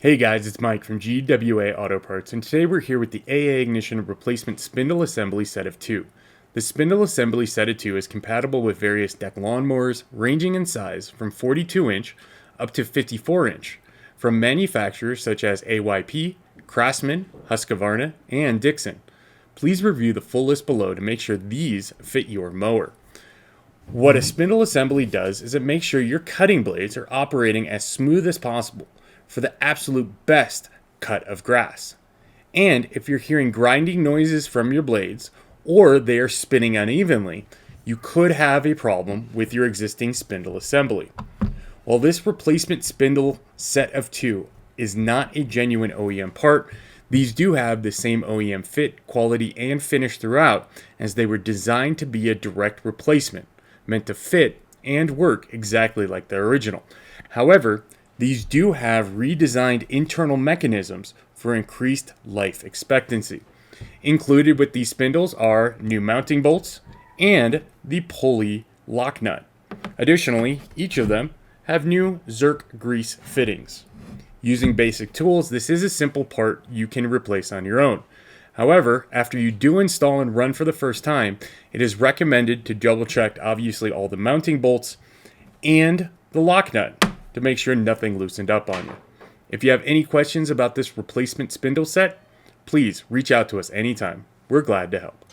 Hey guys, it's Mike from GWA Auto Parts, and today we're here with the AA Ignition Replacement Spindle Assembly Set of 2. The Spindle Assembly Set of 2 is compatible with various deck lawnmowers ranging in size from 42-inch up to 54-inch, from manufacturers such as AYP, Craftsman, Husqvarna, and Dixon. Please review the full list below to make sure these fit your mower. What a spindle assembly does is it makes sure your cutting blades are operating as smooth as possible for the absolute best cut of grass. And if you're hearing grinding noises from your blades or they are spinning unevenly, you could have a problem with your existing spindle assembly. While this replacement spindle set of 2 is not a genuine OEM part, these do have the same OEM fit, quality, and finish throughout, as they were designed to be a direct replacement, meant to fit and work exactly like the original. However, these do have redesigned internal mechanisms for increased life expectancy. Included with these spindles are new mounting bolts and the pulley lock nut. Additionally, each of them have new Zerk grease fittings. Using basic tools, this is a simple part you can replace on your own. However, after you do install and run for the first time, it is recommended to double check obviously all the mounting bolts and the lock nut to make sure nothing loosened up on you. If you have any questions about this replacement spindle set, please reach out to us anytime. We're glad to help.